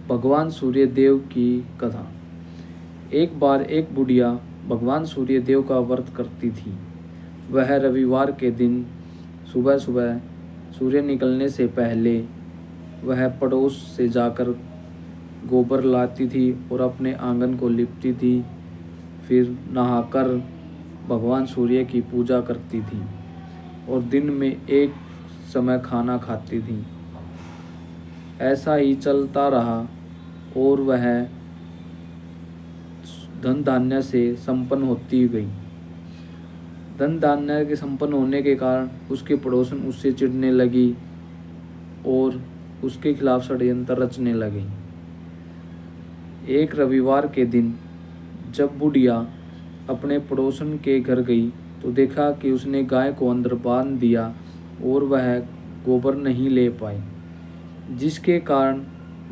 भगवान सूर्यदेव की कथा। एक बार एक बुढ़िया भगवान सूर्यदेव का व्रत करती थी। वह रविवार के दिन सुबह सुबह सूर्य निकलने से पहले वह पड़ोस से जाकर गोबर लाती थी और अपने आंगन को लिपती थी। फिर नहाकर भगवान सूर्य की पूजा करती थी और दिन में एक समय खाना खाती थी। ऐसा ही चलता रहा और वह धन धान्य से संपन्न होती गई। धन धान्य के संपन्न होने के कारण उसके पड़ोसन उससे चिढ़ने लगी और उसके खिलाफ षड्यंत्र रचने लगे। एक रविवार के दिन जब बुढ़िया अपने पड़ोसन के घर गई तो देखा कि उसने गाय को अंदर बांध दिया और वह गोबर नहीं ले पाई, जिसके कारण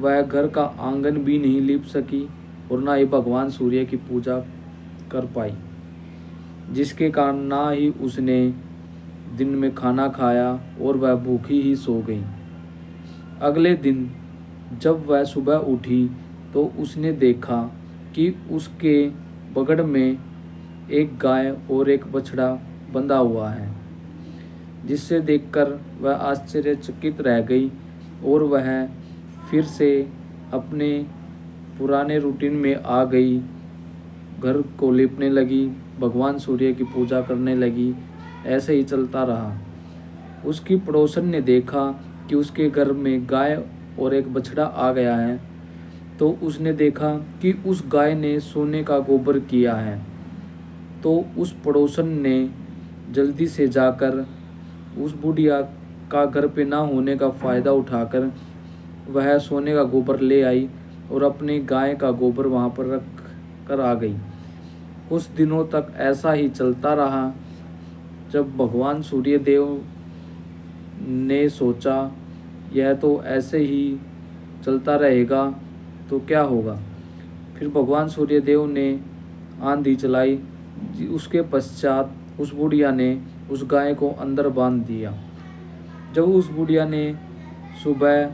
वह घर का आंगन भी नहीं लीप सकी और ना ही भगवान सूर्य की पूजा कर पाई, जिसके कारण ना ही उसने दिन में खाना खाया और वह भूखी ही सो गई। अगले दिन जब वह सुबह उठी तो उसने देखा कि उसके बगड़ में एक गाय और एक बछड़ा बंधा हुआ है, जिससे देखकर वह आश्चर्यचकित रह गई और वह फिर से अपने पुराने रूटीन में आ गई। घर को लिपने लगी, भगवान सूर्य की पूजा करने लगी। ऐसे ही चलता रहा। उसकी पड़ोसन ने देखा कि उसके घर में गाय और एक बछड़ा आ गया है, तो उसने देखा कि उस गाय ने सोने का गोबर किया है। तो उस पड़ोसन ने जल्दी से जाकर उस बुढ़िया का घर पे ना होने का फ़ायदा उठाकर वह सोने का गोबर ले आई और अपनी गाय का गोबर वहाँ पर रख कर आ गई। कुछ दिनों तक ऐसा ही चलता रहा। जब भगवान सूर्यदेव ने सोचा यह तो ऐसे ही चलता रहेगा तो क्या होगा, फिर भगवान सूर्यदेव ने आंधी चलाई। उसके पश्चात उस बुढ़िया ने उस गाय को अंदर बांध दिया। जब उस बुढ़िया ने सुबह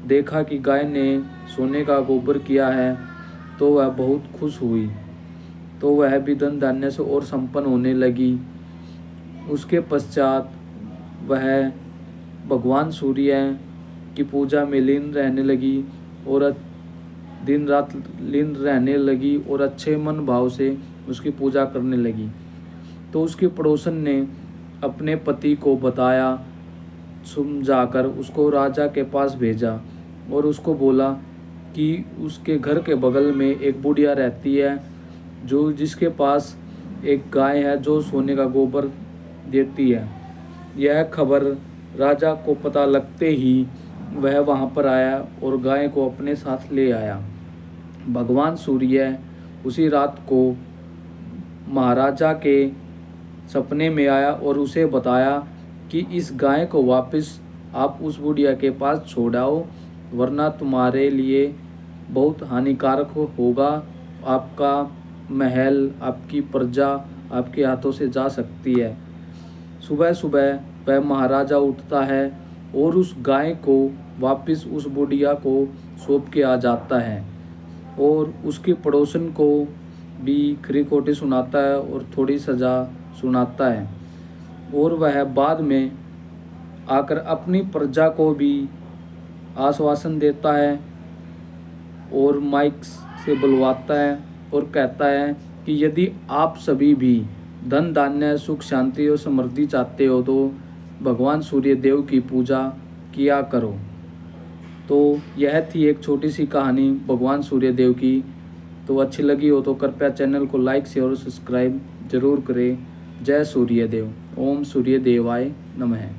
देखा कि गाय ने सोने का गोबर किया है तो वह बहुत खुश हुई, तो वह भी धन धान्य से और संपन्न होने लगी। उसके पश्चात वह भगवान सूर्य की पूजा में लीन रहने लगी और दिन रात लीन रहने लगी और अच्छे मन भाव से उसकी पूजा करने लगी। तो उसके पड़ोसन ने अपने पति को बताया, समझाकर उसको राजा के पास भेजा और उसको बोला कि उसके घर के बगल में एक बुढ़िया रहती है जो जिसके पास एक गाय है जो सोने का गोबर देती है। यह खबर राजा को पता लगते ही वह वहाँ पर आया और गाय को अपने साथ ले आया। भगवान सूर्य उसी रात को महाराजा के सपने में आया और उसे बताया कि इस गाय को वापस आप उस बुढ़िया के पास छोड़ाओ, वरना तुम्हारे लिए बहुत हानिकारक होगा। आपका महल, आपकी प्रजा आपके हाथों से जा सकती है। सुबह सुबह वह महाराजा उठता है और उस गाय को वापस उस बुढ़िया को सौंप के आ जाता है और उसके पड़ोसन को भी खरी खोटी सुनाता है और थोड़ी सज़ा सुनाता है। और वह बाद में आकर अपनी प्रजा को भी आश्वासन देता है और माइक से बुलवाता है और कहता है कि यदि आप सभी भी धन धान्य सुख शांति और समृद्धि चाहते हो तो भगवान सूर्यदेव की पूजा किया करो। तो यह थी एक छोटी सी कहानी भगवान सूर्यदेव की। तो अच्छी लगी हो तो कृपया चैनल को लाइक शेयर और सब्सक्राइब जरूर करें। जय सूर्यदेव। ओम सूर्यदेवाय नमः।